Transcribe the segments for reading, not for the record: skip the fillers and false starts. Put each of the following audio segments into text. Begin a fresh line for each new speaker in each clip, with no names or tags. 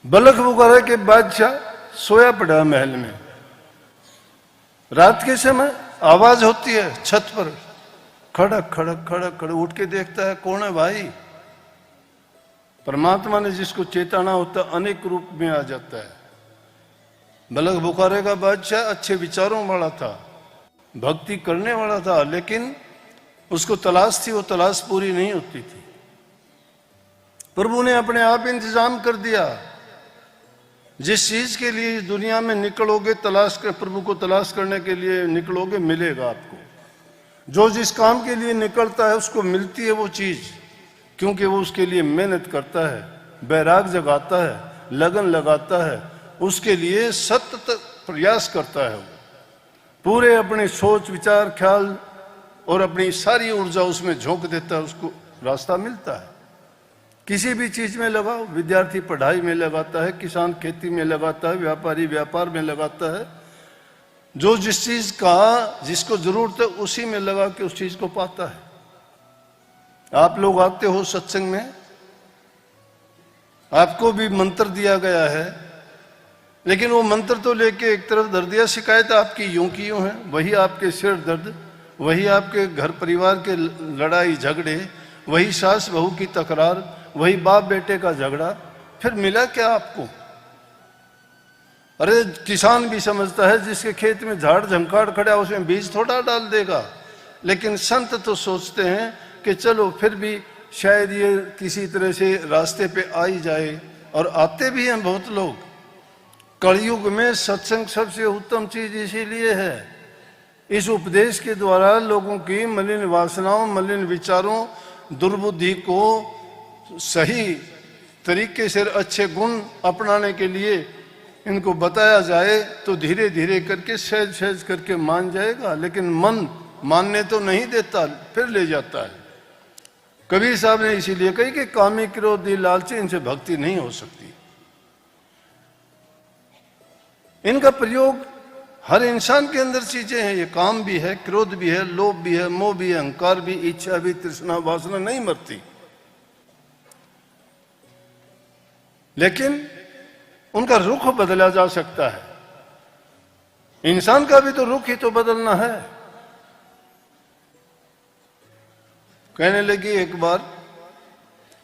बलख बुखारा के बादशाह सोया पड़ा महल में। रात के समय आवाज होती है छत पर, खड़क खड़क खड़क खड़क। उठ के देखता है, कौन है भाई? परमात्मा ने जिसको चेताना होता अनेक रूप में आ जाता है। बलख बुखारे का बादशाह अच्छे विचारों वाला था, भक्ति करने वाला था, लेकिन उसको तलाश थी, वो तलाश पूरी नहीं होती थी। प्रभु ने अपने आप इंतजाम कर दिया। जिस चीज के लिए दुनिया में निकलोगे, तलाश कर, प्रभु को तलाश करने के लिए निकलोगे, मिलेगा आपको। जो जिस काम के लिए निकलता है उसको मिलती है वो चीज, क्योंकि वो उसके लिए मेहनत करता है, बैराग जगाता है, लगन लगाता है, उसके लिए सतत प्रयास करता है। वो पूरे अपने सोच विचार ख्याल और अपनी सारी ऊर्जा उसमें झोंक देता है, उसको रास्ता मिलता है। किसी भी चीज में लगाओ, विद्यार्थी पढ़ाई में लगाता है, किसान खेती में लगाता है, व्यापारी व्यापार में लगाता है। जो जिस चीज का जिसको जरूरत है उसी में लगा के उस चीज को पाता है। आप लोग आते हो सत्संग में, आपको भी मंत्र दिया गया है, लेकिन वो मंत्र तो लेके एक तरफ धर दिया। शिकायत आपकी यूं की यूं है, वही आपके सिर दर्द, वही आपके घर परिवार के लड़ाई झगड़े, वही सास बहू की तकरार, वही बाप बेटे का झगड़ा। फिर मिला क्या आपको? अरे किसान भी समझता है जिसके खेत में झाड़ झंकाड़ खड़ा उसमें बीज थोड़ा डाल देगा, लेकिन संत तो सोचते हैं कि चलो फिर भी शायद ये किसी तरह से रास्ते पे आ ही जाए, और आते भी हैं बहुत लोग। कलयुग में सत्संग सबसे उत्तम चीज इसीलिए है। इस उपदेश के द्वारा लोगों की मलिन वासनाओं, मलिन विचारों, दुर्बुद्धि को सही तरीके से अच्छे गुण अपनाने के लिए इनको बताया जाए तो धीरे धीरे करके सहज सहज करके मान जाएगा। लेकिन मन मानने तो नहीं देता, फिर ले जाता है। कबीर साहब ने इसीलिए कही कि कामी क्रोधी लालची, इनसे भक्ति नहीं हो सकती। इनका प्रयोग हर इंसान के अंदर चीजें हैं। ये काम भी है, क्रोध भी है, लोभ भी है, मोह भी है, अहंकार भी, इच्छा भी, तृष्णा वासना नहीं मरती। लेकिन उनका रुख बदला जा सकता है। इंसान का भी तो रुख ही तो बदलना है। कहने लगी एक बार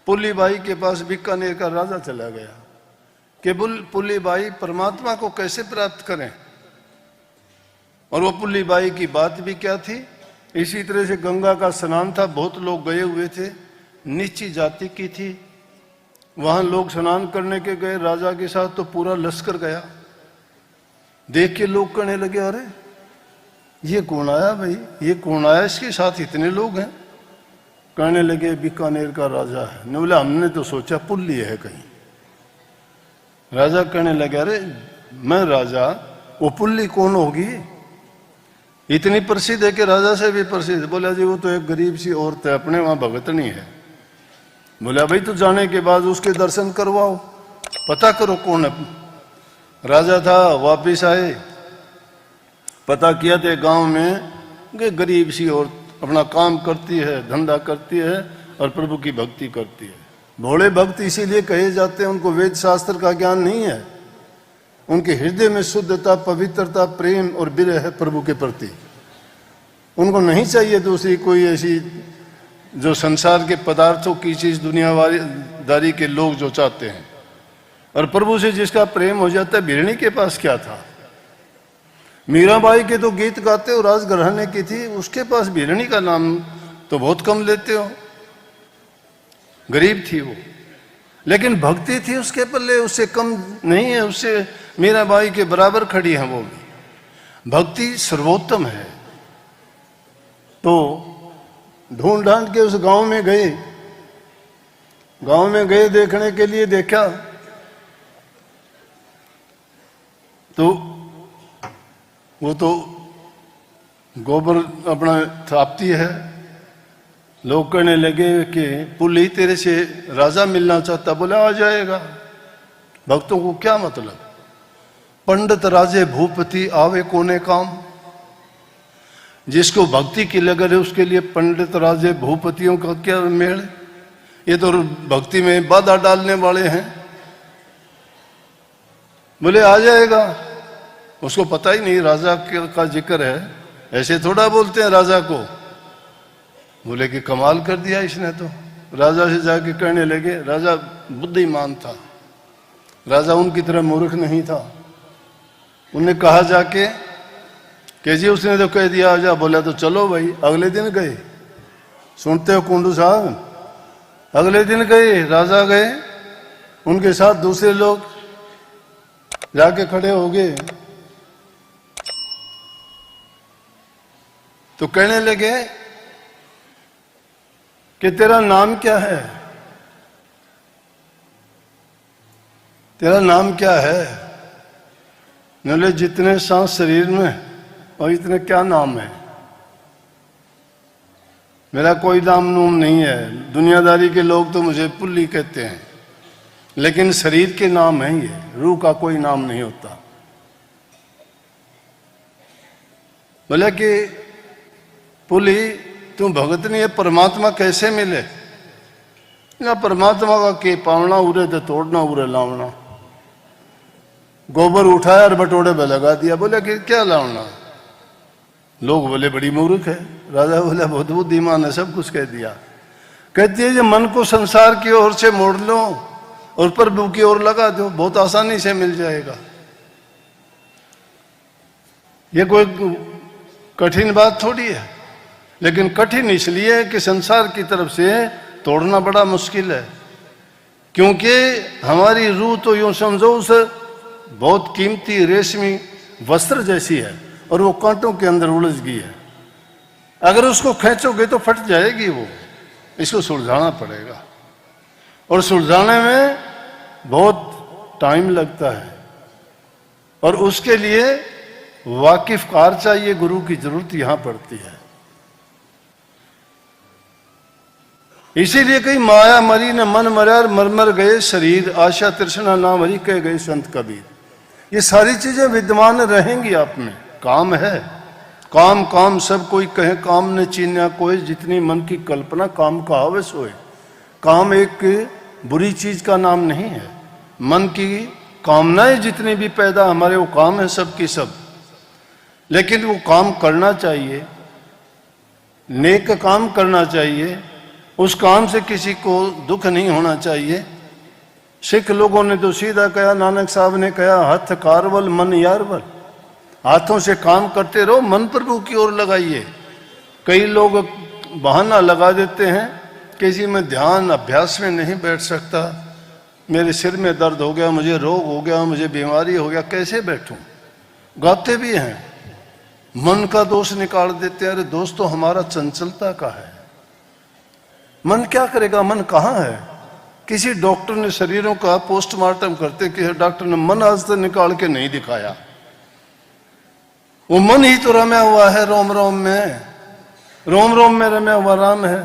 पुल्ली बाई के पास बीकानेर का राजा चला गया कि पुल्ली बाई परमात्मा को कैसे प्राप्त करें। और वो पुल्ली बाई की बात भी क्या थी? इसी तरह से गंगा का स्नान था, बहुत लोग गए हुए थे, नीची जाति की थी। वहां लोग स्नान करने के गए राजा के साथ, तो पूरा लश्कर गया। देख के लोग कहने लगे, अरे ये कौन आया भाई, ये कौन आया, इसके साथ इतने लोग हैं। कहने लगे बीकानेर का राजा है। ने बोला हमने तो सोचा पुल्ली है कहीं। राजा कहने लगे, अरे मैं राजा, वो पुल्ली कौन होगी? इतनी प्रसिद्ध है कि राजा से भी प्रसिद्ध। बोला जी वो तो एक गरीब सी औरत है, अपने वहां भगतनी है। बोला भाई तो जाने के बाद उसके दर्शन करवाओ, पता करो कौन है। राजा था, वापिस आए, पता किया थे गांव में कि गरीब सी औरत अपना काम करती है, धंधा करती है और प्रभु की भक्ति करती है। भोले भक्त इसीलिए कहे जाते हैं, उनको वेद शास्त्र का ज्ञान नहीं है। उनके हृदय में शुद्धता, पवित्रता, प्रेम और विरह है प्रभु के प्रति। उनको नहीं चाहिए दूसरी कोई ऐसी जो संसार के पदार्थों की चीज, दुनियादारी के लोग जो चाहते हैं। और प्रभु से जिसका प्रेम हो जाता है, भिरणी के पास क्या था? मीराबाई के तो गीत गाते हो, राज घराने की थी, उसके पास भिरणी का नाम तो बहुत कम लेते हो। गरीब थी वो, लेकिन भक्ति थी उसके पल्ले, उससे कम नहीं है, उससे मीराबाई के बराबर खड़ी है वो भी। भक्ति सर्वोत्तम है। तो ढूंढ ढांढ के उस गांव में गए। गांव में गए देखने के लिए, देखा तो वो तो गोबर अपना थापती है। लोग कहने लगे कि पुल्ली तेरे से राजा मिलना चाहता। बोला आ जाएगा। भक्तों को क्या मतलब? पंडित राजे भूपति आवे कोने काम। जिसको भक्ति की लगन है उसके लिए पंडित राजे भूपतियों का क्या मेल? ये तो भक्ति में बाधा डालने वाले हैं। बोले आ जाएगा। उसको पता ही नहीं राजा का जिक्र है, ऐसे थोड़ा बोलते हैं राजा को। बोले कि कमाल कर दिया इसने तो। राजा से जाके कहने लगे, राजा बुद्धिमान था, राजा उनकी तरह मूर्ख नहीं था। उन्हें कहा जाके कि जी उसने तो कह दिया आजा। बोला तो चलो भाई। अगले दिन गए, सुनते हो कुंडू साहब, अगले दिन गए, राजा गए, उनके साथ दूसरे लोग जाके खड़े हो गए। तो कहने लगे कि तेरा नाम क्या है, तेरा नाम क्या है? बोले जितने सांस शरीर में और इतने क्या नाम है, मेरा कोई नाम नूम नहीं है। दुनियादारी के लोग तो मुझे पुल्ली कहते हैं, लेकिन शरीर के नाम है ये, रूह का कोई नाम नहीं होता। बोले कि पुली तुम भगत नहीं है, परमात्मा कैसे मिले? ना परमात्मा का के पावना उरे तो तोड़ना उरे लावना। गोबर उठाया और बटोड़े पे लगा दिया। बोले कि क्या लावना? लोग बोले बड़ी मूर्ख है। राजा बोले बहुत बुद्धिमान है, सब कुछ कह दिया। कहती है जो मन को संसार की ओर से मोड़ लो और प्रभु की ओर लगा दो, बहुत आसानी से मिल जाएगा। ये कोई कठिन बात थोड़ी है, लेकिन कठिन इसलिए है कि संसार की तरफ से तोड़ना बड़ा मुश्किल है। क्योंकि हमारी रूह तो यूं समझो उस बहुत कीमती रेशमी वस्त्र जैसी है और वो कांटों के अंदर उलझ गई है। अगर उसको खींचोगे तो फट जाएगी वो। इसको सुलझाना पड़ेगा और सुलझाने में बहुत टाइम लगता है और उसके लिए वाकिफकार चाहिए, गुरु की जरूरत यहां पड़ती है। इसीलिए कहीं माया मरी न मन मरा मर मर गए शरीर, आशा तृष्णा ना मरी कह गए संत कबीर। ये सारी चीजें विद्यमान रहेंगी आप में। काम है, काम काम सब कोई कहे काम ने चीन्या कोई, जितनी मन की कल्पना काम का आवे सोए। काम एक बुरी चीज का नाम नहीं है। मन की कामनाएं जितनी भी पैदा हमारे, वो काम है सब की सब। लेकिन वो काम करना चाहिए, नेक काम करना चाहिए, उस काम से किसी को दुख नहीं होना चाहिए। सिख लोगों ने तो सीधा कहा, नानक साहब ने कहा, हाथ कारवल मन यारवल। हाथों से काम करते रहो, मन प्रभु की ओर लगाइए। कई लोग बहाना लगा देते हैं, किसी में ध्यान अभ्यास में नहीं बैठ सकता, मेरे सिर में दर्द हो गया, मुझे रोग हो गया, मुझे बीमारी हो गया, कैसे बैठूं? गाते भी हैं, मन का दोष निकाल देते हैं। अरे दोष तो हमारा चंचलता का है। मन क्या करेगा? मन कहाँ है? किसी डॉक्टर ने शरीरों का पोस्टमार्टम करते कि डॉक्टर ने मन आज तक निकाल के नहीं दिखाया। वो मन ही तो रमा हुआ है रोम रोम में, रोम रोम में रमा हुआ राम है।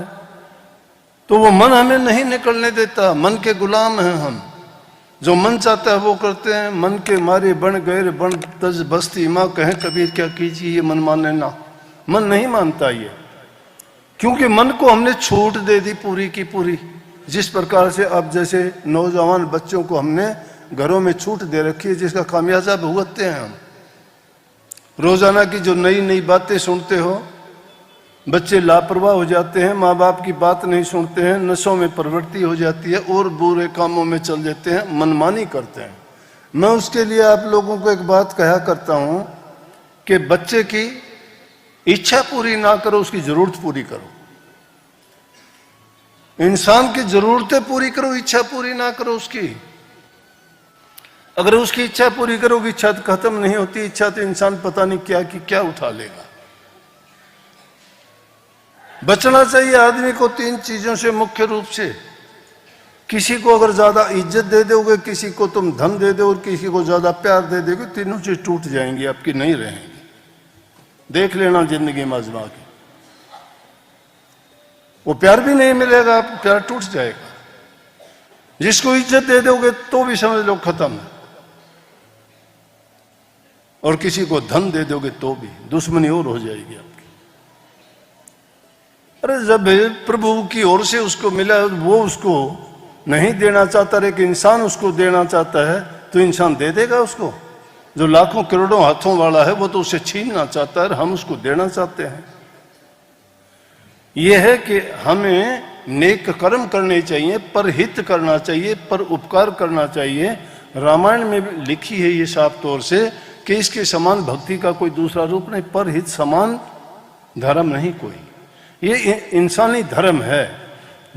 तो वो मन हमें नहीं निकलने देता। मन के गुलाम हैं हम, जो मन चाहता है वो करते हैं। मन के मारे बन गए बन तज बस्ती माँ, कहें कबीर क्या कीजिए ये मन माने ना। मन नहीं मानता ये, क्योंकि मन को हमने छूट दे दी पूरी की पूरी। जिस प्रकार से अब जैसे नौजवान बच्चों को हमने घरों में छूट दे रखी है, जिसका खामियाजा भुगतते हैं हम। रोजाना की जो नई नई बातें सुनते हो, बच्चे लापरवाह हो जाते हैं, माँ बाप की बात नहीं सुनते हैं, नशों में प्रवृत्ति हो जाती है और बुरे कामों में चल जाते हैं, मनमानी करते हैं। मैं उसके लिए आप लोगों को एक बात कहा करता हूं कि बच्चे की इच्छा पूरी ना करो, उसकी जरूरत पूरी करो। इंसान की जरूरतें पूरी करो, इच्छा पूरी ना करो उसकी। अगर उसकी इच्छा पूरी करोगे, इच्छा तो खत्म नहीं होती। इच्छा तो इंसान पता नहीं क्या कि क्या उठा लेगा। बचना चाहिए आदमी को तीन चीजों से मुख्य रूप से। किसी को अगर ज्यादा इज्जत दे दोगे, किसी को तुम धन दे दो और किसी को ज्यादा प्यार दे दोगे, तीनों चीज टूट जाएंगी, आपकी नहीं रहेंगी। देख लेना जिंदगी में आजमा के, वो प्यार भी नहीं मिलेगा, प्यार टूट जाएगा। जिसको इज्जत दे दोगे तो भी समझ लो खत्म है, और किसी को धन दे दोगे तो भी दुश्मनी और हो जाएगी आपकी। अरे जब प्रभु की ओर से उसको मिला, वो उसको नहीं देना चाहता, लेकिन इंसान उसको देना चाहता है, तो इंसान दे देगा उसको? जो लाखों करोड़ों हाथों वाला है वो तो उसे छीनना चाहता है, हम उसको देना चाहते हैं। यह है कि हमें नेक कर्म करने चाहिए, पर हित करना चाहिए, पर उपकार करना चाहिए। रामायण में भी लिखी है ये साफ तौर से कि इसके समान भक्ति का कोई दूसरा रूप नहीं, पर हित समान धर्म नहीं कोई। ये इंसानी धर्म है।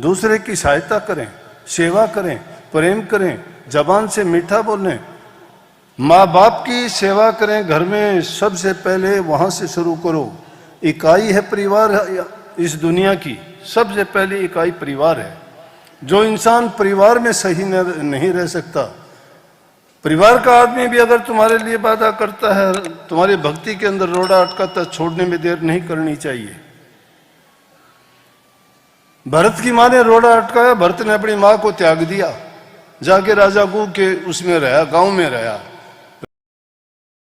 दूसरे की सहायता करें, सेवा करें, प्रेम करें, जबान से मीठा बोलें, माँ बाप की सेवा करें घर में, सबसे पहले वहां से शुरू करो। इकाई है परिवार इस दुनिया की, सबसे पहली इकाई परिवार है। जो इंसान परिवार में सही नहीं रह सकता, परिवार का आदमी भी अगर तुम्हारे लिए वादा करता है, तुम्हारी भक्ति के अंदर रोड़ा अटकाता, छोड़ने में देर नहीं करनी चाहिए। भरत की माँ ने रोड़ा अटकाया, भरत ने अपनी माँ को त्याग दिया, जाके राजा गु के उसमें रहा, गांव में रहा।